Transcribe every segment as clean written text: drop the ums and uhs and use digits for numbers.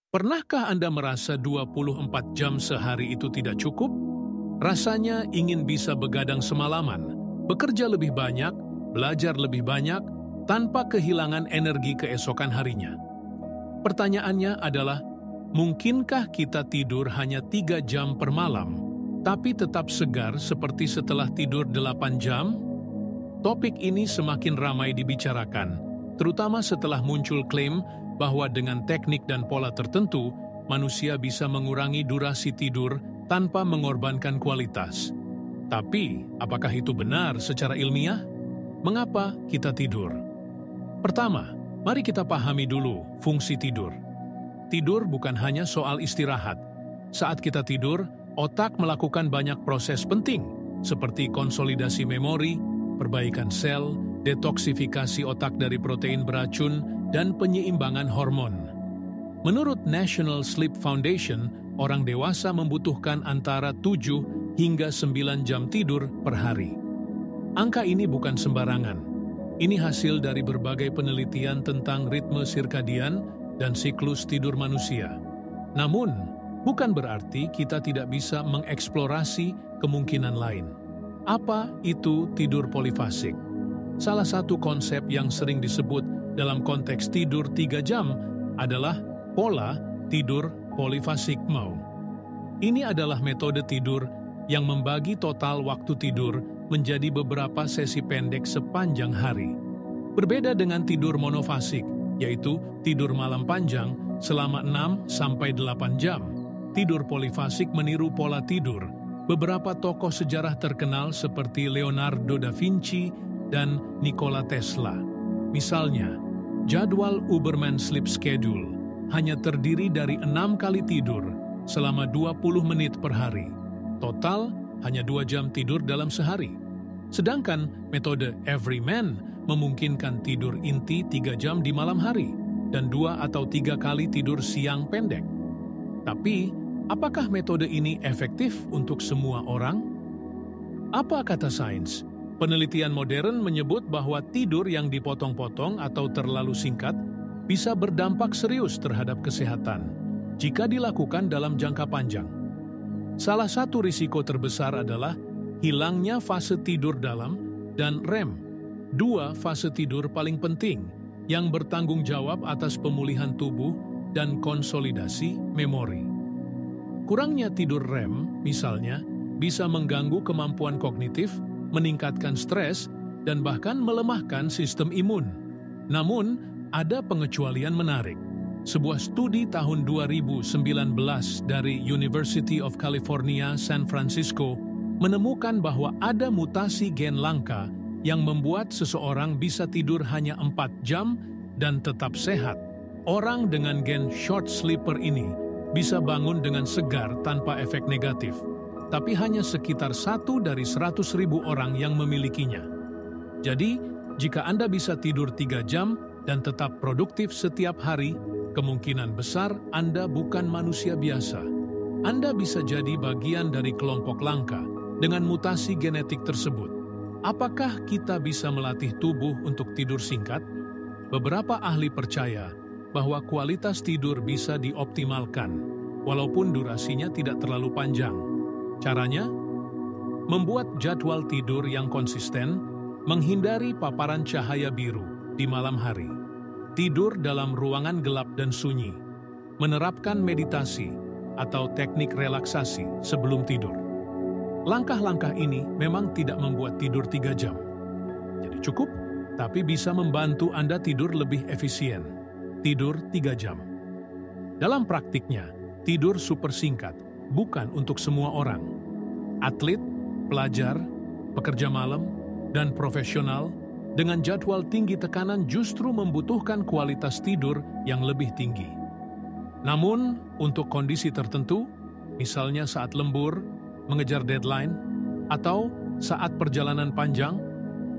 Pernahkah Anda merasa 24 jam sehari itu tidak cukup? Rasanya ingin bisa begadang semalaman, bekerja lebih banyak, belajar lebih banyak, tanpa kehilangan energi keesokan harinya. Pertanyaannya adalah, mungkinkah kita tidur hanya 3 jam per malam, tapi tetap segar seperti setelah tidur 8 jam? Topik ini semakin ramai dibicarakan, terutama setelah muncul klaim bahwa dengan teknik dan pola tertentu, manusia bisa mengurangi durasi tidur tanpa mengorbankan kualitas. Tapi, apakah itu benar secara ilmiah? Mengapa kita tidur? Pertama, mari kita pahami dulu fungsi tidur. Tidur bukan hanya soal istirahat. Saat kita tidur, otak melakukan banyak proses penting, seperti konsolidasi memori, perbaikan sel, detoksifikasi otak dari protein beracun, dan penyeimbangan hormon. Menurut National Sleep Foundation, orang dewasa membutuhkan antara 7 hingga 9 jam tidur per hari. Angka ini bukan sembarangan. Ini hasil dari berbagai penelitian tentang ritme sirkadian dan siklus tidur manusia. Namun, bukan berarti kita tidak bisa mengeksplorasi kemungkinan lain. Apa itu tidur polifasik? Salah satu konsep yang sering disebut dalam konteks tidur 3 jam adalah pola tidur polifasik MAO. Ini adalah metode tidur yang membagi total waktu tidur menjadi beberapa sesi pendek sepanjang hari. Berbeda dengan tidur monofasik, yaitu tidur malam panjang selama 6-8 jam. Tidur polifasik meniru pola tidur beberapa tokoh sejarah terkenal seperti Leonardo da Vinci dan Nikola Tesla. Misalnya, jadwal Uberman Sleep Schedule hanya terdiri dari 6 kali tidur selama 20 menit per hari. Total hanya 2 jam tidur dalam sehari. Sedangkan metode Everyman memungkinkan tidur inti 3 jam di malam hari dan 2 atau 3 kali tidur siang pendek. Tapi, apakah metode ini efektif untuk semua orang? Apa kata sains? Penelitian modern menyebut bahwa tidur yang dipotong-potong atau terlalu singkat bisa berdampak serius terhadap kesehatan jika dilakukan dalam jangka panjang. Salah satu risiko terbesar adalah hilangnya fase tidur dalam dan REM, 2 fase tidur paling penting yang bertanggung jawab atas pemulihan tubuh dan konsolidasi memori. Kurangnya tidur REM, misalnya, bisa mengganggu kemampuan kognitif, meningkatkan stres, dan bahkan melemahkan sistem imun. Namun, ada pengecualian menarik. Sebuah studi tahun 2019 dari University of California, San Francisco menemukan bahwa ada mutasi gen langka yang membuat seseorang bisa tidur hanya 4 jam dan tetap sehat. Orang dengan gen short sleeper ini bisa bangun dengan segar tanpa efek negatif, tapi hanya sekitar 1 dari 100.000 orang yang memilikinya. Jadi, jika Anda bisa tidur 3 jam dan tetap produktif setiap hari, kemungkinan besar Anda bukan manusia biasa. Anda bisa jadi bagian dari kelompok langka dengan mutasi genetik tersebut. Apakah kita bisa melatih tubuh untuk tidur singkat? Beberapa ahli percaya bahwa kualitas tidur bisa dioptimalkan, walaupun durasinya tidak terlalu panjang. Caranya? Membuat jadwal tidur yang konsisten, menghindari paparan cahaya biru di malam hari, tidur dalam ruangan gelap dan sunyi, menerapkan meditasi atau teknik relaksasi sebelum tidur. Langkah-langkah ini memang tidak membuat tidur 3 jam. Jadi cukup, tapi bisa membantu Anda tidur lebih efisien. Tidur 3 jam. Dalam praktiknya, tidur super singkat bukan untuk semua orang. Atlet, pelajar, pekerja malam, dan profesional dengan jadwal tinggi tekanan justru membutuhkan kualitas tidur yang lebih tinggi. Namun, untuk kondisi tertentu, misalnya saat lembur, mengejar deadline, atau saat perjalanan panjang,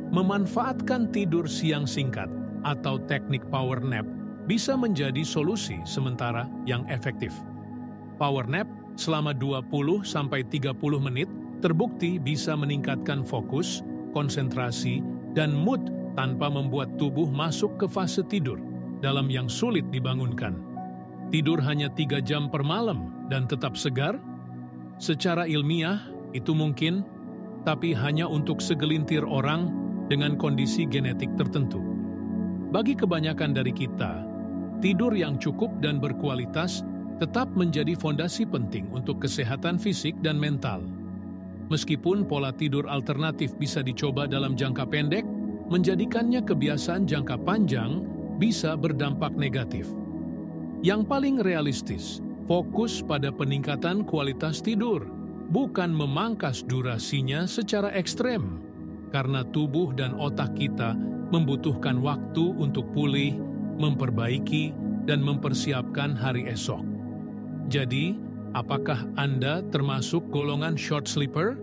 memanfaatkan tidur siang singkat atau teknik power nap bisa menjadi solusi sementara yang efektif. Power nap selama 20-30 menit terbukti bisa meningkatkan fokus, konsentrasi, dan mood tanpa membuat tubuh masuk ke fase tidur dalam yang sulit dibangunkan. tidur hanya 3 jam per malam dan tetap segar? Secara ilmiah, itu mungkin, tapi hanya untuk segelintir orang dengan kondisi genetik tertentu. Bagi kebanyakan dari kita, tidur yang cukup dan berkualitas tetap menjadi fondasi penting untuk kesehatan fisik dan mental. Meskipun pola tidur alternatif bisa dicoba dalam jangka pendek, menjadikannya kebiasaan jangka panjang bisa berdampak negatif. Yang paling realistis, fokus pada peningkatan kualitas tidur, bukan memangkas durasinya secara ekstrem, karena tubuh dan otak kita membutuhkan waktu untuk pulih, memperbaiki, dan mempersiapkan hari esok. Jadi, apakah Anda termasuk golongan short sleeper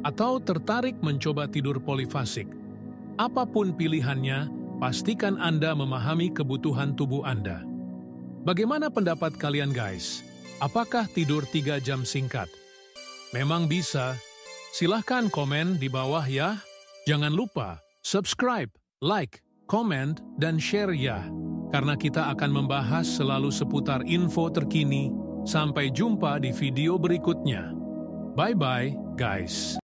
atau tertarik mencoba tidur polifasik? Apapun pilihannya, pastikan Anda memahami kebutuhan tubuh Anda. Bagaimana pendapat kalian guys? Apakah tidur 3 jam singkat? Memang bisa. Silahkan komen di bawah ya. Jangan lupa subscribe, like, komen, dan share ya. Karena kita akan membahas selalu seputar info terkini. Sampai jumpa di video berikutnya. Bye-bye, guys.